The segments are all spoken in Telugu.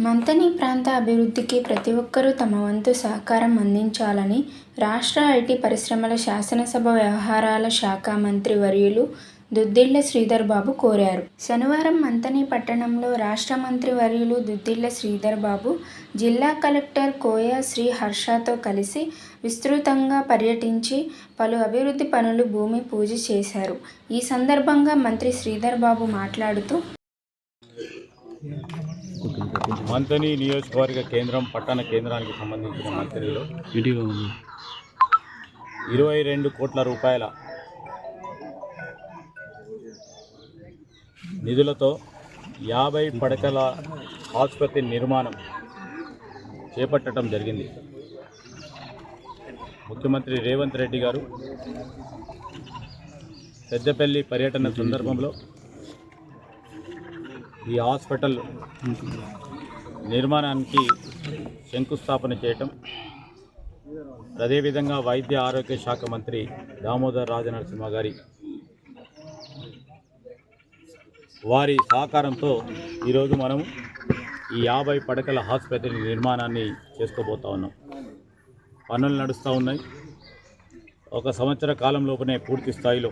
మంథని ప్రాంత అభివృద్ధికి ప్రతి ఒక్కరూ తమ వంతు సహకారం అందించాలని రాష్ట్ర ఐటీ పరిశ్రమల శాసనసభ వ్యవహారాల శాఖ మంత్రి వర్యులు దుద్దిళ్ల శ్రీధర్ బాబు కోరారు. శనివారం మంథని పట్టణంలో రాష్ట్ర మంత్రి వర్యులు దుద్దిళ్ల శ్రీధర్ బాబు జిల్లా కలెక్టర్ కోయ శ్రీ హర్షతో కలిసి విస్తృతంగా పర్యటించి పలు అభివృద్ధి పనులు భూమి పూజ చేశారు. ఈ సందర్భంగా మంత్రి శ్రీధర్ బాబు మాట్లాడుతూ మంథని నియోజకవర్గ కేంద్రం పట్టణ కేంద్రానికి సంబంధించిన మంథనిలో 22 కోట్ల రూపాయల నిధులతో 50 పడకల ఆసుపత్రి నిర్మాణం చేపట్టడం జరిగింది. ముఖ్యమంత్రి రేవంత్ రెడ్డి గారు పెద్దపల్లి పర్యటన సందర్భంలో ఈ హాస్పిటల్ నిర్మాణానికి శంకుస్థాపన చేయటం, అదేవిధంగా వైద్య ఆరోగ్య శాఖ మంత్రి దామోదర్ రాజనరసింహ గారి వారి సహకారంతో ఈరోజు మనము ఈ 50 పడకల ఆసుపత్రి నిర్మాణాన్ని చేసుకోబోతా ఉన్నాం. పనులు నడుస్తూ ఉన్నాయి. 1 సంవత్సర కాలంలోపునే పూర్తి స్థాయిలో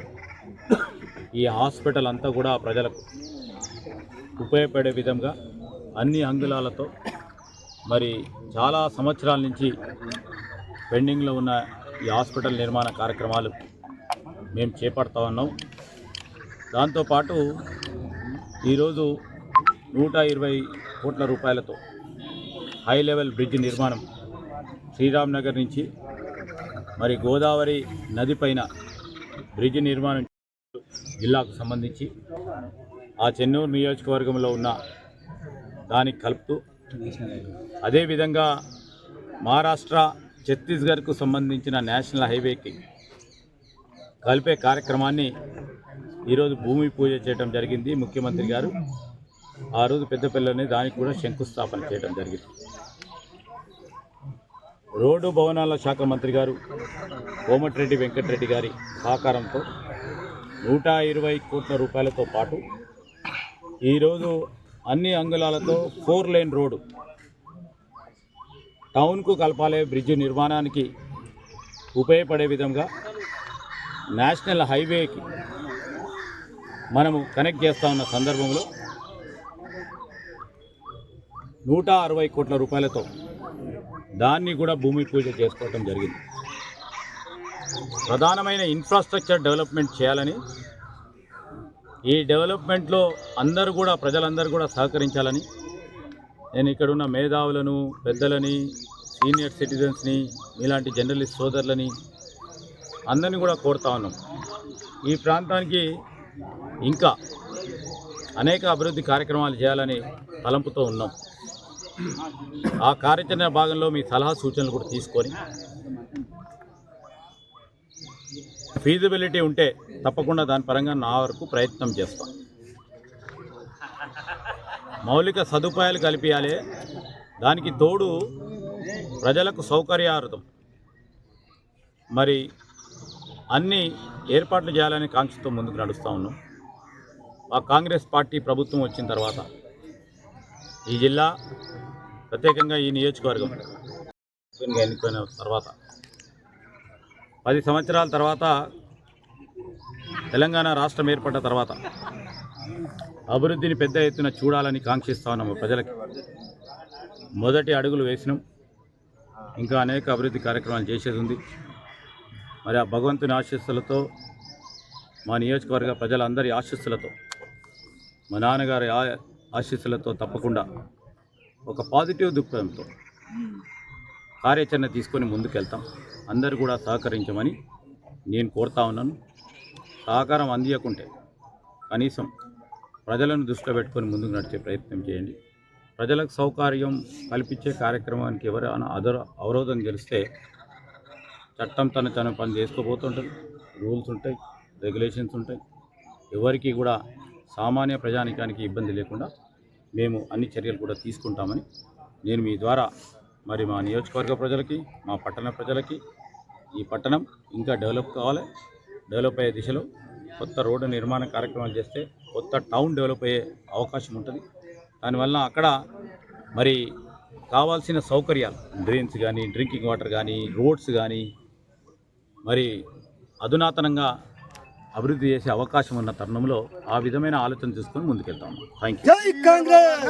ఈ హాస్పిటల్ అంతా కూడా ప్రజలకు ఉపయోగపడే విధంగా అన్ని అంగుళాలతో మరి చాలా సంవత్సరాల నుంచి పెండింగ్లో ఉన్న ఈ హాస్పిటల్ నిర్మాణ కార్యక్రమాలు మేము చేపడతా ఉన్నాం. దాంతోపాటు ఈరోజు 120 కోట్ల రూపాయలతో హై లెవెల్ బ్రిడ్జ్ నిర్మాణం శ్రీరామ్ నగర్ నుంచి మరి గోదావరి నది పైన బ్రిడ్జ్ నిర్మాణం జిల్లాకు సంబంధించి ఆ చెన్నూరు నియోజకవర్గంలో ఉన్న దానికి కలుపుతూ, అదేవిధంగా మహారాష్ట్ర ఛత్తీస్గఢ్కు సంబంధించిన నేషనల్ హైవేకి కలిపే కార్యక్రమాన్ని ఈరోజు భూమి పూజ చేయడం జరిగింది. ముఖ్యమంత్రి గారు ఆ రోజు పెద్దపల్లిలోనే దానికి కూడా శంకుస్థాపన చేయడం జరిగింది. రోడ్డు భవనాల శాఖ మంత్రి గారు కోమటిరెడ్డి వెంకటరెడ్డి గారి సహకారంతో 120 కోట్ల రూపాయలతో పాటు ఈరోజు అన్ని అంగుళాలతో 4 లేన్ రోడ్డు టౌన్కు కలపాలే బ్రిడ్జ్ నిర్మాణానికి ఉపయోగపడే విధంగా నేషనల్ హైవేకి మనము కనెక్ట్ చేస్తూ ఉన్న సందర్భంలో 160 కోట్ల రూపాయలతో దాన్ని కూడా భూమి పూజ చేసుకోవటం జరిగింది. ప్రధానమైన ఇన్ఫ్రాస్ట్రక్చర్ డెవలప్మెంట్ చేయాలని, ఈ డెవలప్మెంట్లో అందరూ కూడా ప్రజలందరూ కూడా సహకరించాలని నేను ఇక్కడున్న మేధావులను, పెద్దలని, సీనియర్ సిటిజన్స్ని, ఇలాంటి జర్నలిస్ట్ సోదరులని అందరినీ కూడా కోరుతా ఉన్నాం. ఈ ప్రాంతానికి ఇంకా అనేక అభివృద్ధి కార్యక్రమాలు చేయాలని తలంపుతో ఉన్నాం. ఆ కార్యాచరణ భాగంలో మీ సలహా సూచనలు కూడా తీసుకొని ఫీజిబిలిటీ ఉంటే తప్పకుండా దాని పరంగా నా వరకు ప్రయత్నం చేస్తాం. మౌలిక సదుపాయాలు కల్పించాలి, దానికి తోడు ప్రజలకు సౌకర్యార్థం మరి అన్ని ఏర్పాట్లు చేయాలని కాంక్షతో ముందుకు నడుస్తూ ఉన్నాం. ఆ కాంగ్రెస్ పార్టీ ప్రభుత్వం వచ్చిన తర్వాత ఈ జిల్లా, ప్రత్యేకంగా ఈ నియోజకవర్గం ఎన్నికైన తర్వాత 10 సంవత్సరాల తర్వాత తెలంగాణ రాష్ట్రం ఏర్పడ్డ తర్వాత అభివృద్ధిని పెద్ద ఎత్తున చూడాలని కాంక్షిస్తా ఉన్నాము. ప్రజలకి మొదటి అడుగులు వేసినాం. ఇంకా అనేక అభివృద్ధి కార్యక్రమాలు చేసేది ఉంది. మరి ఆ భగవంతుని ఆశీస్సులతో, మా నియోజకవర్గ ప్రజలందరి ఆశీస్సులతో, మా నాన్నగారి ఆశీస్సులతో తప్పకుండా ఒక పాజిటివ్ దృక్పథంతో కార్యాచరణ తీసుకొని ముందుకెళ్తాం. అందరూ కూడా సహకరించమని నేను కోరుతా ఉన్నాను. సహకారం అందియకుంటే కనీసం ప్రజలను దృష్టిలో పెట్టుకొని ముందుకు నడిచే ప్రయత్నం చేయండి. ప్రజలకు సౌకర్యం కల్పించే కార్యక్రమానికి ఎవరైనా అవరోధం గెలిస్తే చట్టం తన పని చేసుకోబోతుంటుంది. రూల్స్ ఉంటాయి, రెగ్యులేషన్స్ ఉంటాయి. ఎవరికి కూడా సామాన్య ప్రజానికానికి ఇబ్బంది లేకుండా మేము అన్ని చర్యలు కూడా తీసుకుంటామని నేను మీ ద్వారా మరి మా నియోజకవర్గ ప్రజలకి, మా పట్టణ ప్రజలకి, ఈ పట్టణం ఇంకా డెవలప్ కావాలి, డెవలప్ అయ్యే దిశలో కొత్త రోడ్డు నిర్మాణ కార్యక్రమాలు చేస్తే కొత్త టౌన్ డెవలప్ అయ్యే అవకాశం ఉంటుంది. దానివల్ల అక్కడ మరి కావాల్సిన సౌకర్యాలు డ్రైన్స్ కానీ, డ్రింకింగ్ వాటర్ కానీ, రోడ్స్ కానీ మరి అధునాతనంగా అభివృద్ధి చేసే అవకాశం ఉన్న తరుణంలో ఆ విధమైన ఆలోచన తీసుకొని ముందుకెళ్తాము. Thank you.